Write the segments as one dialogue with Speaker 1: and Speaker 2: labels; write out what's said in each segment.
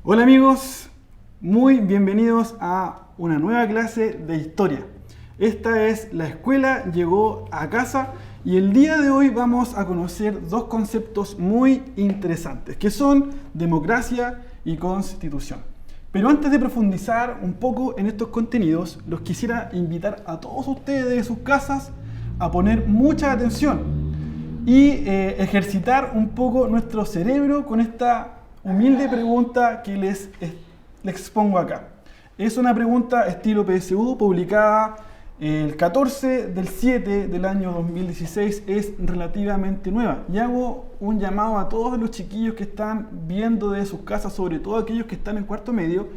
Speaker 1: Hola amigos, muy bienvenidos a una nueva clase de historia. Esta es La Escuela Llegó a Casa y el día de hoy vamos a conocer dos conceptos muy interesantes que son democracia y constitución. Pero antes de profundizar un poco en estos contenidos, los quisiera invitar a todos ustedes de sus casas a poner mucha atención y ejercitar un poco nuestro cerebro con esta humilde pregunta que les expongo acá. Es una pregunta estilo PSU publicada el 14 del 7 del año 2016, es relativamente nueva. Y hago un llamado a todos los chiquillos que están viendo desde sus casas, sobre todo aquellos que están en cuarto medio,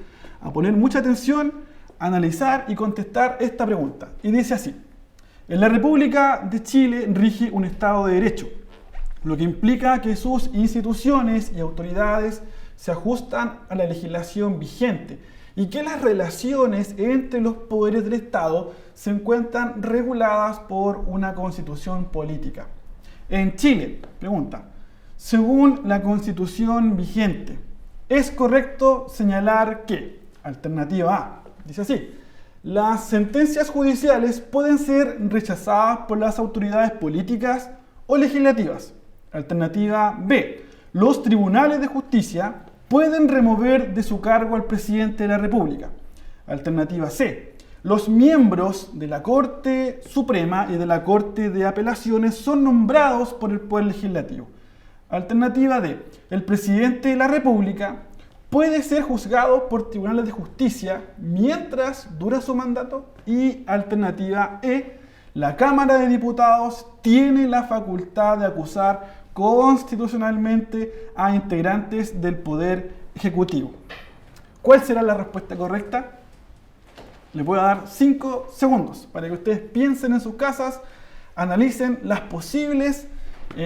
Speaker 1: a poner mucha atención, analizar y contestar esta pregunta. Y dice así: en la República de Chile rige un Estado de Derecho, lo que implica que sus instituciones y autoridades se ajustan a la legislación vigente y que las relaciones entre los poderes del Estado se encuentran reguladas por una constitución política. En Chile, pregunta, según la constitución vigente, ¿es correcto señalar que? Alternativa A, dice así: las sentencias judiciales pueden ser rechazadas por las autoridades políticas o legislativas. Alternativa B, los tribunales de justicia pueden remover de su cargo al presidente de la República. Alternativa C, los miembros de la Corte Suprema y de la Corte de Apelaciones son nombrados por el Poder Legislativo. Alternativa D, el presidente de la República puede ser juzgado por tribunales de justicia mientras dura su mandato. Y alternativa E, la Cámara de Diputados tiene la facultad de acusar constitucionalmente a integrantes del Poder Ejecutivo. ¿Cuál será la respuesta correcta? Les voy a dar 5 segundos para que ustedes piensen en sus casas, analicen las posibles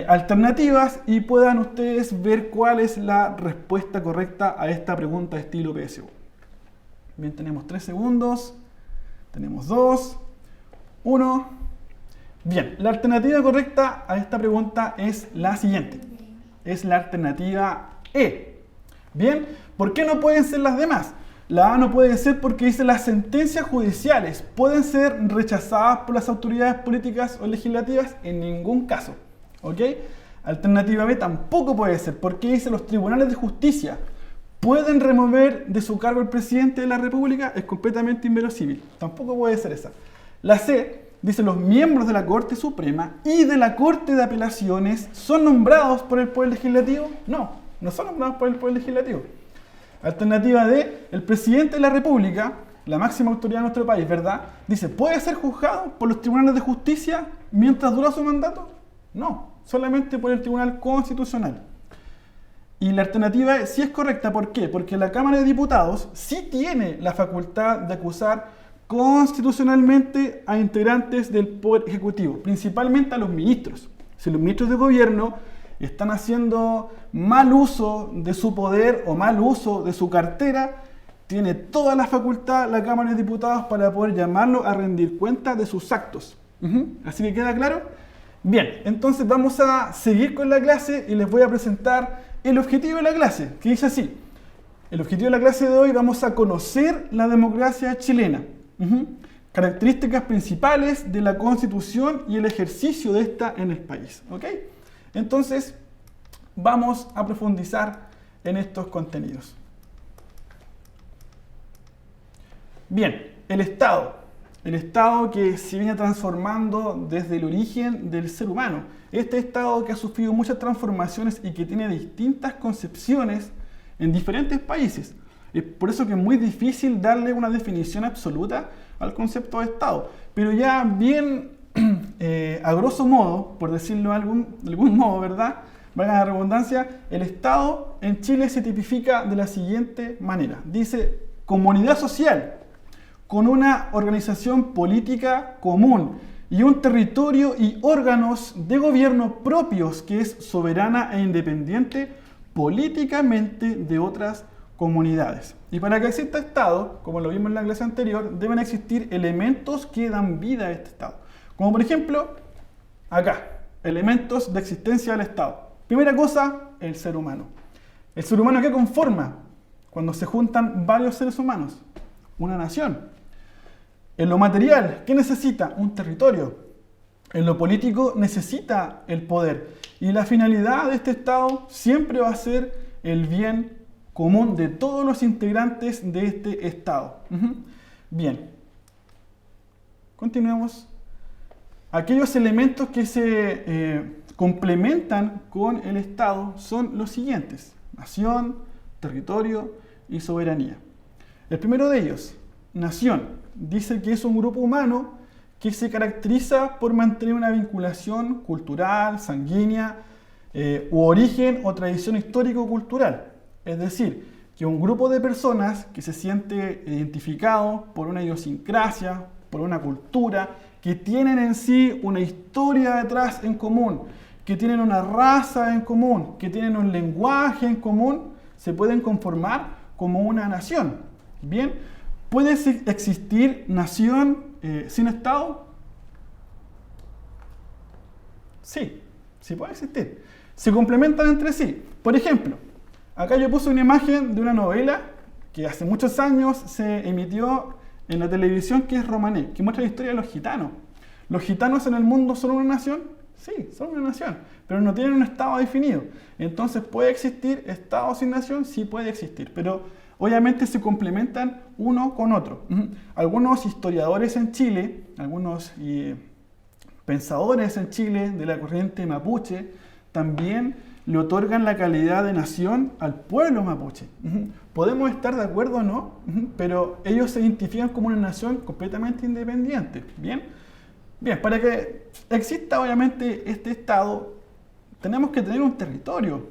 Speaker 1: alternativas y puedan ustedes ver cuál es la respuesta correcta a esta pregunta estilo PSU. Bien, tenemos 3 segundos, tenemos 2, 1... Bien, la alternativa correcta a esta pregunta es la siguiente. Es la alternativa E. Bien, ¿por qué no pueden ser las demás? La A no puede ser porque dice las sentencias judiciales pueden ser rechazadas por las autoridades políticas o legislativas en ningún caso. ¿Ok? Alternativa B tampoco puede ser porque dice los tribunales de justicia pueden remover de su cargo al presidente de la República. Es completamente inverosímil. Tampoco puede ser esa. La C dice los miembros de la Corte Suprema y de la Corte de Apelaciones son nombrados por el Poder Legislativo. No son nombrados por el Poder Legislativo. Alternativa D, el presidente de la República, la máxima autoridad de nuestro país, ¿verdad? Dice, ¿puede ser juzgado por los tribunales de justicia mientras dura su mandato? No, solamente por el Tribunal Constitucional. Y la alternativa E sí es correcta, ¿por qué? Porque la Cámara de Diputados sí tiene la facultad de acusar constitucionalmente a integrantes del Poder Ejecutivo, principalmente a los ministros. Si los ministros de gobierno están haciendo mal uso de su poder o mal uso de su cartera, tiene toda la facultad la Cámara de Diputados para poder llamarlo a rendir cuenta de sus actos. ¿Así que queda claro? Bien, entonces vamos a seguir con la clase y les voy a presentar el objetivo de la clase, que dice así. El objetivo de la clase de hoy, vamos a conocer la democracia chilena. Características principales de la Constitución y el ejercicio de esta en el país. ¿Ok? Entonces, vamos a profundizar en estos contenidos. Bien, el Estado. El Estado que se viene transformando desde el origen del ser humano. Este Estado que ha sufrido muchas transformaciones y que tiene distintas concepciones en diferentes países. Es por eso que es muy difícil darle una definición absoluta al concepto de Estado. Pero ya bien a grosso modo, por decirlo de algún modo, ¿verdad? Valga la redundancia, el Estado en Chile se tipifica de la siguiente manera. Dice, comunidad social con una organización política común y un territorio y órganos de gobierno propios que es soberana e independiente políticamente de otras comunidades. Y para que exista Estado, como lo vimos en la clase anterior, deben existir elementos que dan vida a este Estado. Como por ejemplo, acá, elementos de existencia del Estado. Primera cosa, el ser humano. ¿El ser humano qué conforma? cuando se juntan varios seres humanos? Una nación. En lo material, ¿qué necesita? Un territorio. En lo político necesita el poder. Y la finalidad de este Estado siempre va a ser el bien común de todos los integrantes de este Estado. Bien. Continuemos. Aquellos elementos que se complementan con el Estado son los siguientes: nación, territorio y soberanía. El primero de ellos, nación, dice que es un grupo humano que se caracteriza por mantener una vinculación cultural, sanguínea, u origen o tradición histórico-cultural. Es decir, que un grupo de personas que se siente identificado por una idiosincrasia, por una cultura, que tienen en sí una historia detrás en común, que tienen una raza en común, que tienen un lenguaje en común, se pueden conformar como una nación. Bien, ¿puede existir nación sin Estado? Sí, sí puede existir. Se complementan entre sí. Por ejemplo, acá yo puse una imagen de una novela que hace muchos años se emitió en la televisión, que es Romané, que muestra la historia de los gitanos. ¿Los gitanos en el mundo son una nación? Sí, son una nación, pero no tienen un Estado definido. Entonces, ¿puede existir Estado sin nación? Sí puede existir, pero obviamente se complementan uno con otro. Algunos historiadores en Chile, algunos pensadores en Chile de la corriente mapuche, también le otorgan la calidad de nación al pueblo mapuche. Podemos estar de acuerdo o no, pero ellos se identifican como una nación completamente independiente. Bien, para que exista obviamente este Estado, tenemos que tener un territorio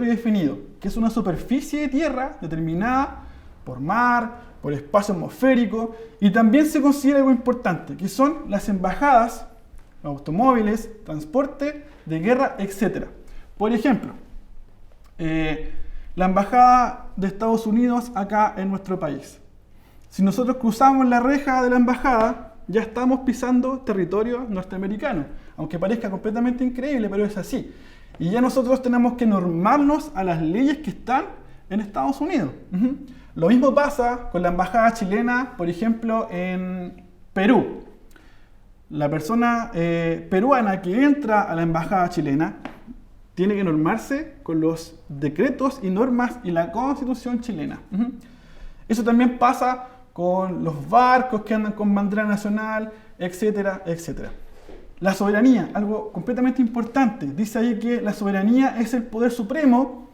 Speaker 1: definido, que es una superficie de tierra determinada por mar, por espacio atmosférico, y también se considera algo importante, que son las embajadas, automóviles, transporte de guerra, etc. Por ejemplo, la embajada de Estados Unidos acá en nuestro país. Si nosotros cruzamos la reja de la embajada, ya estamos pisando territorio norteamericano, aunque parezca completamente increíble, pero es así. Y ya nosotros tenemos que normarnos a las leyes que están en Estados Unidos. Lo mismo pasa con la embajada chilena, por ejemplo, en Perú. La persona peruana que entra a la embajada chilena tiene que normarse con los decretos y normas y la Constitución chilena. Eso también pasa con los barcos que andan con bandera nacional, etcétera, etcétera. La soberanía, algo completamente importante. Dice ahí que la soberanía es el poder supremo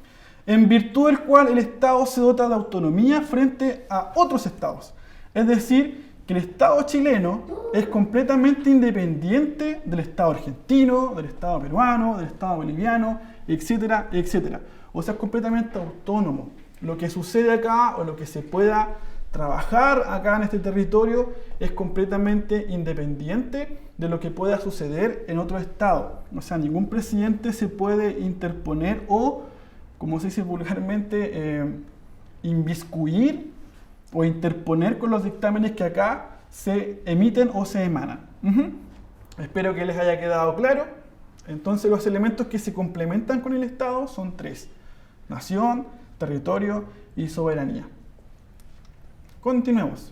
Speaker 1: en virtud del cual el Estado se dota de autonomía frente a otros Estados. Es decir, que el Estado chileno es completamente independiente del Estado argentino, del Estado peruano, del Estado boliviano, etcétera, etcétera. O sea, es completamente autónomo. Lo que sucede acá o lo que se pueda trabajar acá en este territorio es completamente independiente de lo que pueda suceder en otro estado. O sea, ningún presidente se puede interponer o, como se dice vulgarmente, inmiscuir o interponer con los dictámenes que acá se emiten o se emanan. Espero que les haya quedado claro. Entonces, los elementos que se complementan con el Estado son tres: nación, territorio y soberanía. Continuemos.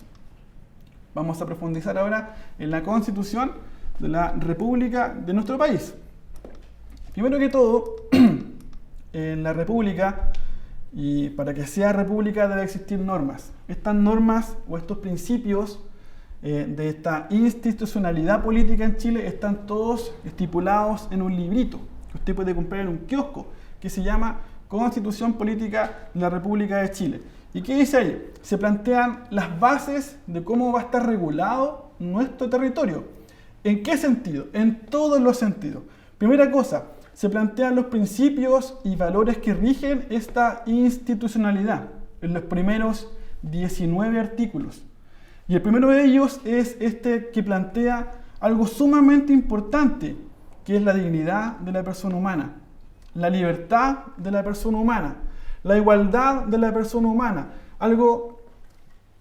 Speaker 1: Vamos a profundizar ahora en la Constitución de la República de nuestro país. Primero que todo, en la República, y para que sea república debe existir normas. Estas normas o estos principios de esta institucionalidad política en Chile están todos estipulados en un librito que usted puede comprar en un kiosco, que se llama Constitución Política de la República de Chile. ¿Y qué dice ahí? Se plantean las bases de cómo va a estar regulado nuestro territorio. ¿En qué sentido? En todos los sentidos. Primera cosa, se plantean los principios y valores que rigen esta institucionalidad en los primeros 19 artículos. Y el primero de ellos es este que plantea algo sumamente importante, que es la dignidad de la persona humana, la libertad de la persona humana, la igualdad de la persona humana, algo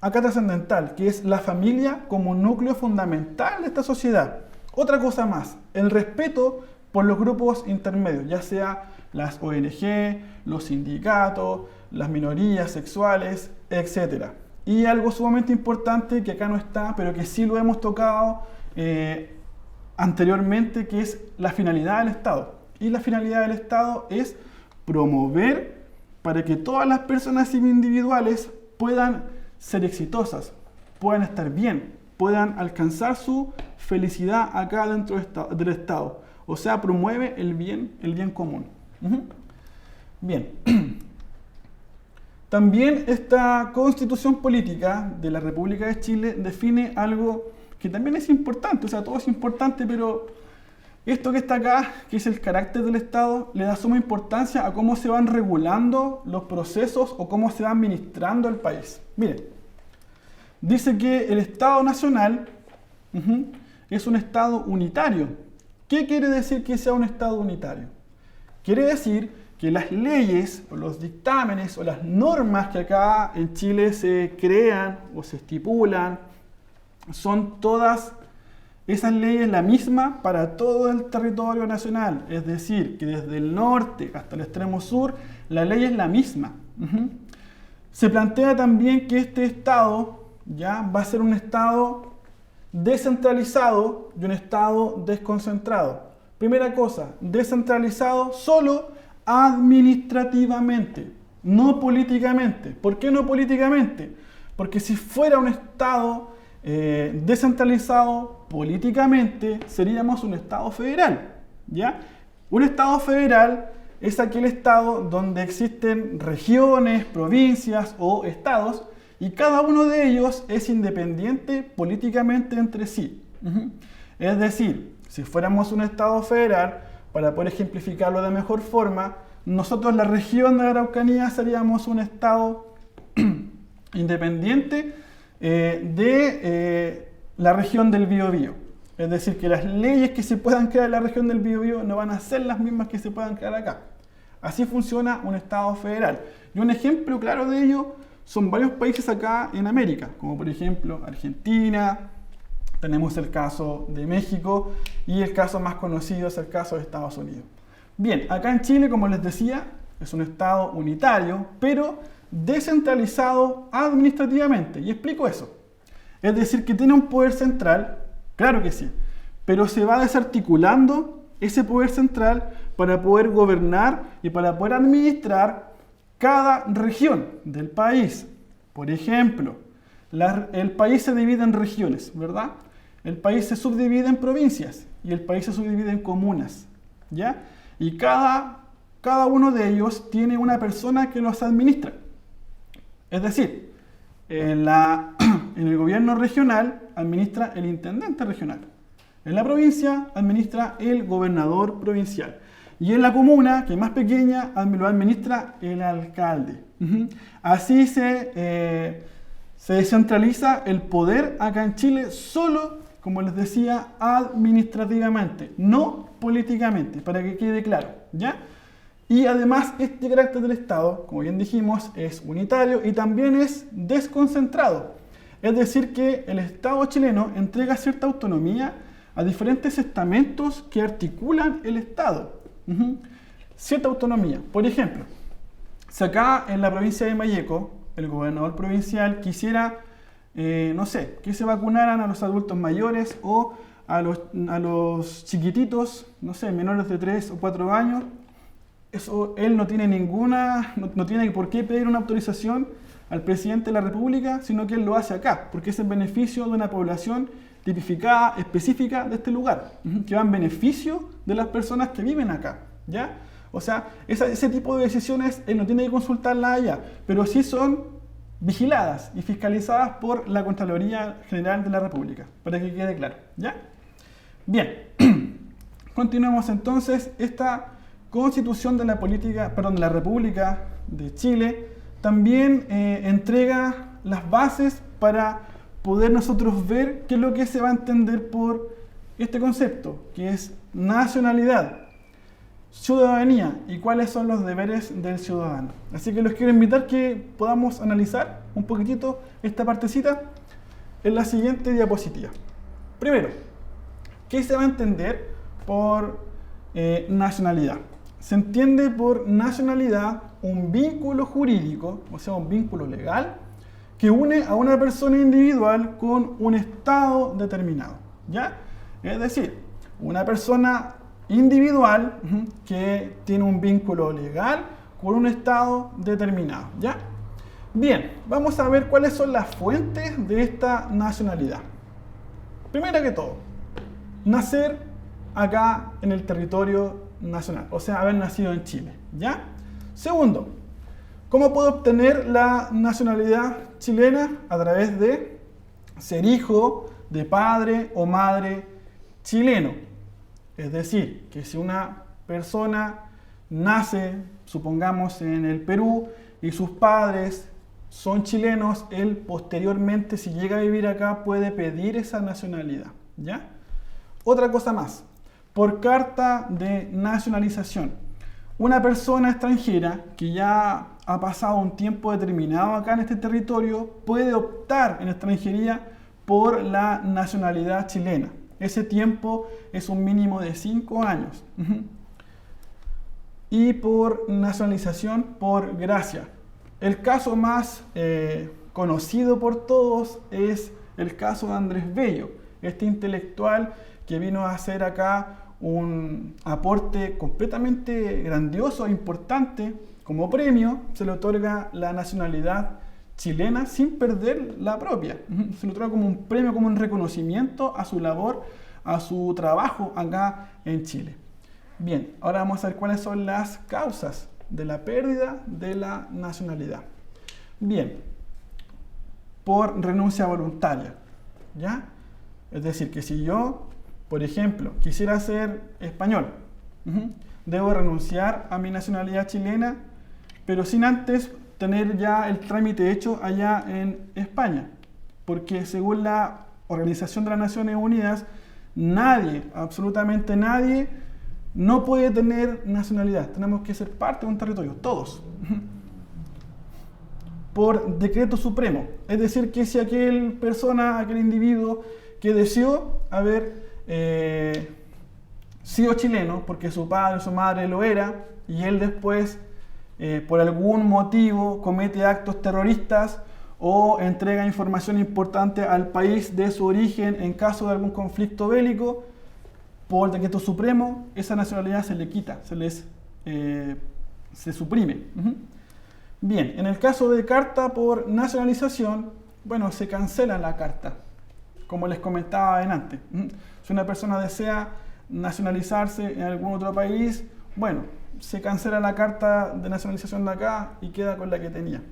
Speaker 1: acá trascendental, que es la familia como núcleo fundamental de esta sociedad. Otra cosa más, el respeto por los grupos intermedios, ya sea las ONG, los sindicatos, las minorías sexuales, etc. Y algo sumamente importante que acá no está, pero que sí lo hemos tocado anteriormente, que es la finalidad del Estado. Y la finalidad del Estado es promover para que todas las personas individuales puedan ser exitosas, puedan estar bien, puedan alcanzar su felicidad acá dentro del Estado. O sea, promueve el bien común. Bien. También esta Constitución Política de la República de Chile define algo que también es importante. O sea, todo es importante, pero esto que está acá, que es el carácter del Estado, le da suma importancia a cómo se van regulando los procesos o cómo se va administrando el país. Miren, dice que el Estado Nacional es un Estado unitario. ¿Qué quiere decir que sea un Estado unitario? Quiere decir que las leyes, o los dictámenes, o las normas que acá en Chile se crean o se estipulan, son todas esas leyes la misma para todo el territorio nacional. Es decir, que desde el norte hasta el extremo sur, la ley es la misma. Se plantea también que este Estado ya va a ser un Estado descentralizado y un Estado desconcentrado. Primera cosa, descentralizado solo administrativamente, no políticamente. ¿Por qué no políticamente? Porque si fuera un Estado descentralizado políticamente, seríamos un Estado federal, ¿ya? Un Estado federal es aquel Estado donde existen regiones, provincias o estados, y cada uno de ellos es independiente políticamente entre sí. Es decir, si fuéramos un Estado federal, para poder ejemplificarlo de mejor forma, nosotros la región de la Araucanía seríamos un Estado independiente de la región del Biobío. Es decir, que las leyes que se puedan crear en la región del Biobío no van a ser las mismas que se puedan crear acá. Así funciona un Estado federal. Y un ejemplo claro de ello son varios países acá en América, como por ejemplo Argentina, tenemos el caso de México y el caso más conocido es el caso de Estados Unidos. Bien, acá en Chile, como les decía, es un Estado unitario, pero descentralizado administrativamente. Y explico eso. Es decir, que tiene un poder central, claro que sí, pero se va desarticulando ese poder central para poder gobernar y para poder administrar cada región del país. Por ejemplo, el país se divide en regiones, ¿verdad? El país se subdivide en provincias y el país se subdivide en comunas, ¿ya? Y cada uno de ellos tiene una persona que los administra. Es decir, en el gobierno regional administra el intendente regional. En la provincia administra el gobernador provincial. Y en la comuna, que es más pequeña, lo administra el alcalde. Así se descentraliza el poder acá en Chile solo, como les decía, administrativamente, no políticamente, para que quede claro, ¿ya? Y además este carácter del Estado, como bien dijimos, es unitario y también es desconcentrado. Es decir, que el Estado chileno entrega cierta autonomía a diferentes estamentos que articulan el Estado. Cierta autonomía. Por ejemplo, si acá en la provincia de Malleco, el gobernador provincial quisiera, no sé, que se vacunaran a los adultos mayores o a los chiquititos, no sé, menores de 3 o 4 años, eso él no tiene no tiene por qué pedir una autorización al presidente de la República, sino que él lo hace acá, porque es en beneficio de una población tipificada, específica de este lugar, que va en beneficio de las personas que viven acá, ¿ya? O sea, ese tipo de decisiones él no tiene que consultarlas allá, pero sí son vigiladas y fiscalizadas por la Contraloría General de la República, para que quede claro, ¿ya? Bien, continuamos entonces. Esta Constitución de la República de Chile también entrega las bases para poder nosotros ver qué es lo que se va a entender por este concepto, que es nacionalidad, ciudadanía y cuáles son los deberes del ciudadano. Así que los quiero invitar que podamos analizar un poquitito esta partecita en la siguiente diapositiva. Primero, ¿qué se va a entender por nacionalidad? se entiende por nacionalidad un vínculo jurídico, o sea, un vínculo legal, que une a una persona individual con un estado determinado, ¿ya? Es decir, una persona individual que tiene un vínculo legal con un estado determinado, ¿ya? Bien, vamos a ver cuáles son las fuentes de esta nacionalidad. Primero que todo, nacer acá en el territorio nacional, o sea, haber nacido en Chile, ¿ya? Segundo, ¿cómo puedo obtener la nacionalidad chilena? A través de ser hijo de padre o madre chileno. Es decir, que si una persona nace, supongamos, en el Perú y sus padres son chilenos, él posteriormente, si llega a vivir acá, puede pedir esa nacionalidad, ¿ya? Otra cosa más, por carta de nacionalización. Una persona extranjera que ya ha pasado un tiempo determinado acá en este territorio puede optar en extranjería por la nacionalidad chilena. Ese tiempo es un mínimo de 5 años. Y por nacionalización por gracia. El caso más conocido por todos es el caso de Andrés Bello, este intelectual que vino a hacer acá un aporte completamente grandioso e importante. Como premio se le otorga la nacionalidad chilena sin perder la propia. Se le otorga como un premio, como un reconocimiento a su labor, a su trabajo acá en Chile. Bien, ahora vamos a ver cuáles son las causas de la pérdida de la nacionalidad. Bien, por renuncia voluntaria, ¿ya? Es decir, que si yo, por ejemplo, quisiera ser español, debo renunciar a mi nacionalidad chilena, pero sin antes tener ya el trámite hecho allá en España, porque según la Organización de las Naciones Unidas, nadie, absolutamente nadie, no puede tener nacionalidad. Tenemos que ser parte de un territorio, todos. Por decreto supremo. Es decir, que si aquel individuo que deseó haber sido chileno, porque su padre o su madre lo era, y él después, por algún motivo, comete actos terroristas o entrega información importante al país de su origen en caso de algún conflicto bélico, por decreto supremo, esa nacionalidad se le quita, se suprime. Bien, en el caso de carta por nacionalización, bueno, se cancela la carta, como les comentaba antes. Si una persona desea nacionalizarse en algún otro país, bueno, se cancela la carta de nacionalización de acá y queda con la que tenía.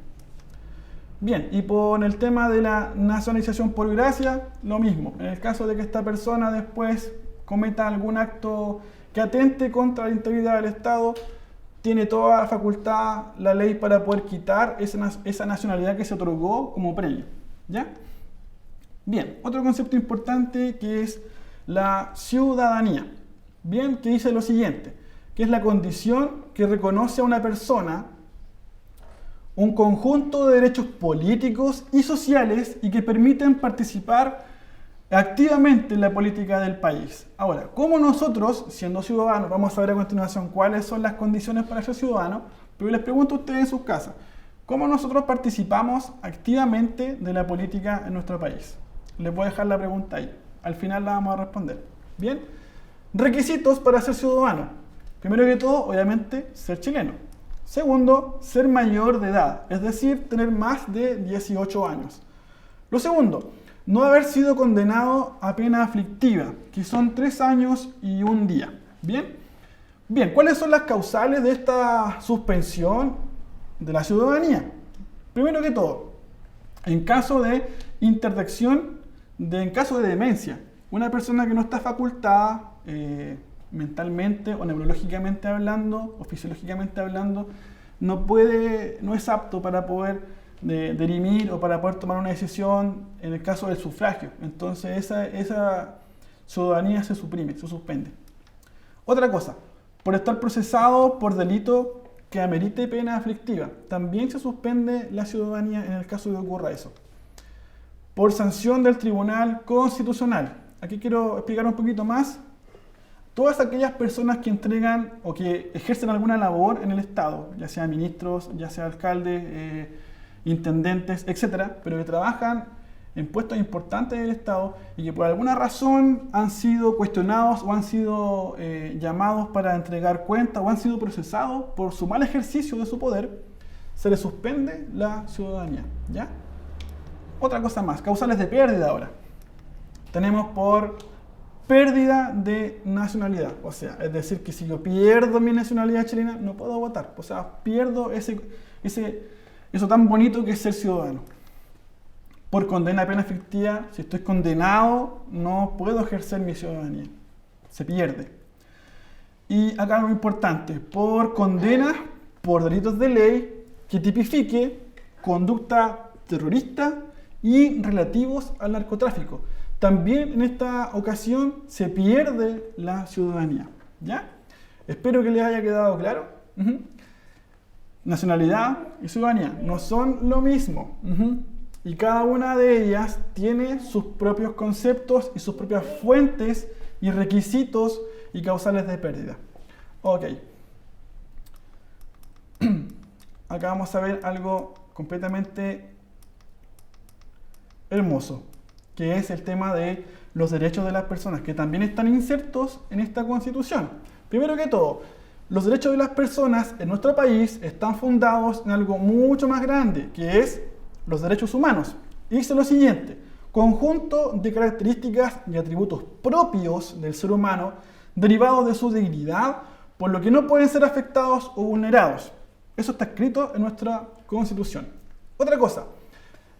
Speaker 1: Bien, y por el tema de la nacionalización por gracia, lo mismo. En el caso de que esta persona después cometa algún acto que atente contra la integridad del Estado, tiene toda la facultad, la ley, para poder quitar esa nacionalidad que se otorgó como premio, ¿ya? Bien, otro concepto importante que es la ciudadanía. Bien, que dice lo siguiente, que es la condición que reconoce a una persona un conjunto de derechos políticos y sociales y que permiten participar activamente en la política del país. Ahora, ¿cómo nosotros, siendo ciudadanos, vamos a ver a continuación cuáles son las condiciones para ser ciudadano? Pero les pregunto a ustedes en sus casas, ¿cómo nosotros participamos activamente de la política en nuestro país? Les voy a dejar la pregunta ahí. Al final la vamos a responder. Bien, requisitos para ser ciudadano. Primero que todo, obviamente, ser chileno. Segundo, ser mayor de edad, es decir, tener más de 18 años. Lo segundo, no haber sido condenado a pena aflictiva, que son 3 años y 1 día. ¿Bien? Bien, ¿cuáles son las causales de esta suspensión de la ciudadanía? Primero que todo, en caso de interdicción, en caso de demencia, una persona que no está facultada mentalmente o neurológicamente hablando o fisiológicamente hablando, no es apto para poder dirimir o para poder tomar una decisión en el caso del sufragio. Entonces esa ciudadanía se suprime, se suspende. Otra cosa, por estar procesado por delito que amerite pena aflictiva, también se suspende la ciudadanía en el caso de que ocurra eso. Por sanción del Tribunal Constitucional. Aquí quiero explicar un poquito más todas aquellas personas que entregan o que ejercen alguna labor en el Estado, ya sea ministros, ya sea alcaldes, intendentes, etcétera, pero que trabajan en puestos importantes del Estado y que por alguna razón han sido cuestionados o han sido llamados para entregar cuentas o han sido procesados por su mal ejercicio de su poder, se les suspende la ciudadanía, ¿ya? Otra cosa más, causales de pérdida ahora. Tenemos por pérdida de nacionalidad, o sea, es decir, que si yo pierdo mi nacionalidad chilena, no puedo votar, o sea, pierdo eso tan bonito que es ser ciudadano. Por condena de pena ficticia, si estoy condenado, no puedo ejercer mi ciudadanía, se pierde. Y acá lo importante, por condena por delitos de ley que tipifique conducta terrorista y relativos al narcotráfico. También en esta ocasión se pierde la ciudadanía, ¿ya? Espero que les haya quedado claro. Nacionalidad y ciudadanía no son lo mismo. Y cada una de ellas tiene sus propios conceptos y sus propias fuentes y requisitos y causales de pérdida. Ok. Acá vamos a ver algo completamente hermoso, que es el tema de los derechos de las personas, que también están insertos en esta Constitución. Primero que todo, los derechos de las personas en nuestro país están fundados en algo mucho más grande, que es los derechos humanos. Y dice lo siguiente: conjunto de características y atributos propios del ser humano derivados de su dignidad, por lo que no pueden ser afectados o vulnerados. Eso está escrito en nuestra Constitución. Otra cosa,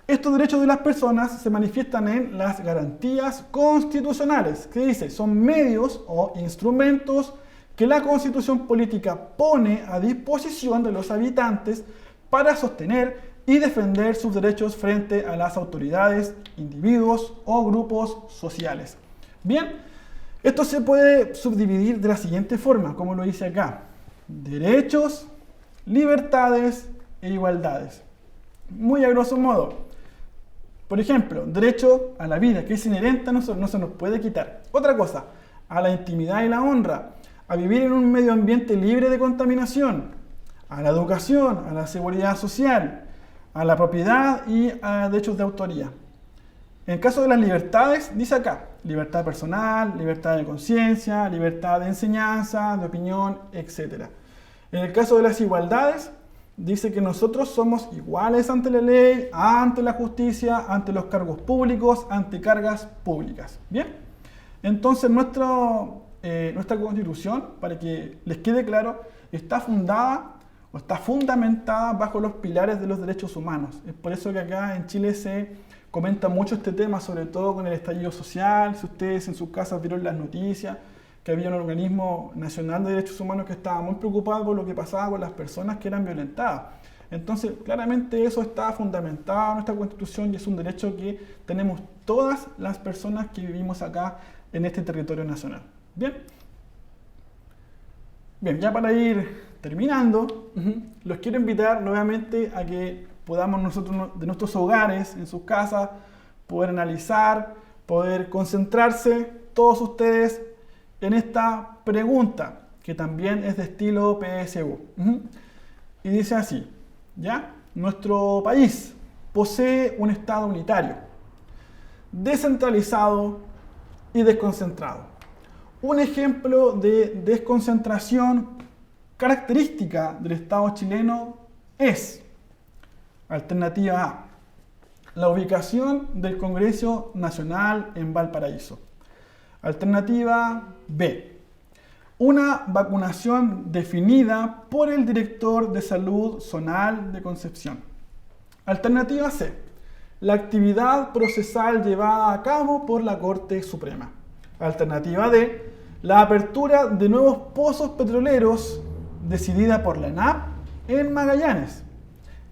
Speaker 1: estos derechos de las personas se manifiestan en las garantías constitucionales, que dice, son medios o instrumentos que la Constitución política pone a disposición de los habitantes para sostener y defender sus derechos frente a las autoridades, individuos o grupos sociales. Bien, esto se puede subdividir de la siguiente forma, como lo dice acá: derechos, libertades e igualdades. Muy a grosso modo. Por ejemplo, derecho a la vida, que es inherente a nosotros, no se nos puede quitar. Otra cosa, a la intimidad y la honra, a vivir en un medio ambiente libre de contaminación, a la educación, a la seguridad social, a la propiedad y a derechos de autoría. En el caso de las libertades, dice acá, libertad personal, libertad de conciencia, libertad de enseñanza, de opinión, etc. En el caso de las igualdades, dice que nosotros somos iguales ante la ley, ante la justicia, ante los cargos públicos, ante cargas públicas. Bien, entonces nuestra Constitución, para que les quede claro, está fundada o está fundamentada bajo los pilares de los derechos humanos. Es por eso que acá en Chile se comenta mucho este tema, sobre todo con el estallido social. Si ustedes en sus casas vieron las noticias, que había un organismo nacional de derechos humanos que estaba muy preocupado por lo que pasaba con las personas que eran violentadas. Entonces, claramente eso está fundamentado en nuestra Constitución y es un derecho que tenemos todas las personas que vivimos acá en este territorio nacional. Bien, ya para ir terminando, los quiero invitar nuevamente a que podamos nosotros de nuestros hogares, en sus casas, poder analizar, poder concentrarse todos ustedes en esta pregunta, que también es de estilo PSU. Y dice así, ¿ya? Nuestro país posee un Estado unitario, descentralizado y desconcentrado. Un ejemplo de desconcentración característica del Estado chileno es, alternativa A, la ubicación del Congreso Nacional en Valparaíso. Alternativa B, una vacunación definida por el director de salud zonal de Concepción. Alternativa C, la actividad procesal llevada a cabo por la Corte Suprema. Alternativa D, la apertura de nuevos pozos petroleros decidida por la ENAP en Magallanes.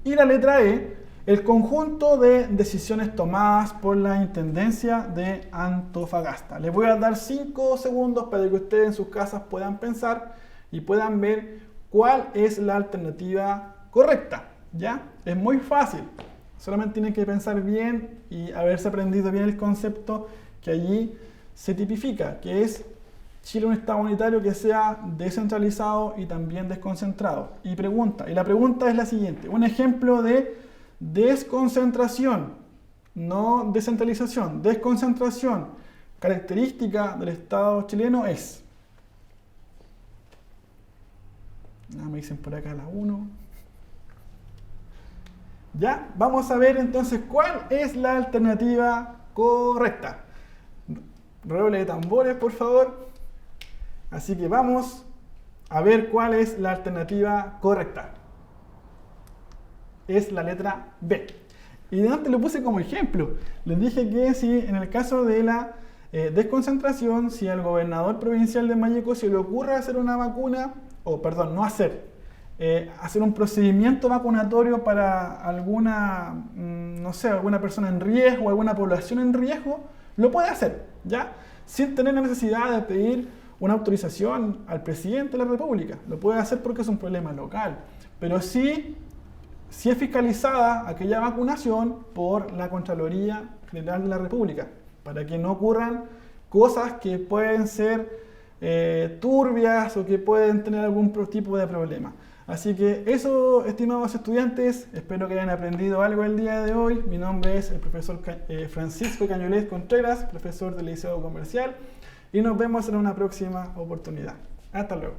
Speaker 1: Y la letra E, el conjunto de decisiones tomadas por la Intendencia de Antofagasta. Les voy a dar 5 segundos para que ustedes en sus casas puedan pensar y puedan ver cuál es la alternativa correcta. ¿Ya? Es muy fácil. Solamente tienen que pensar bien y haberse aprendido bien el concepto que allí se tipifica, que es Chile es un Estado unitario que sea descentralizado y también desconcentrado. Y la pregunta es la siguiente, un ejemplo de desconcentración, no descentralización, desconcentración, característica del Estado chileno es... Me dicen por acá la 1. Ya, vamos a ver entonces cuál es la alternativa correcta. Redoble de tambores, por favor. Así que vamos a ver cuál es la alternativa correcta. Es la letra B. Y de antes lo puse como ejemplo. Les dije que si en el caso de la desconcentración, si al gobernador provincial de Mayeco se le ocurre hacer una vacuna, hacer un procedimiento vacunatorio para alguna, alguna persona en riesgo, alguna población en riesgo, lo puede hacer, ¿ya? Sin tener la necesidad de pedir una autorización al presidente de la República. Lo puede hacer porque es un problema local. Pero sí es fiscalizada aquella vacunación por la Contraloría General de la República, para que no ocurran cosas que pueden ser turbias o que pueden tener algún tipo de problema. Así que eso, estimados estudiantes, espero que hayan aprendido algo el día de hoy. Mi nombre es el profesor Francisco Cañolet Contreras, profesor del Liceo Comercial, y nos vemos en una próxima oportunidad. Hasta luego.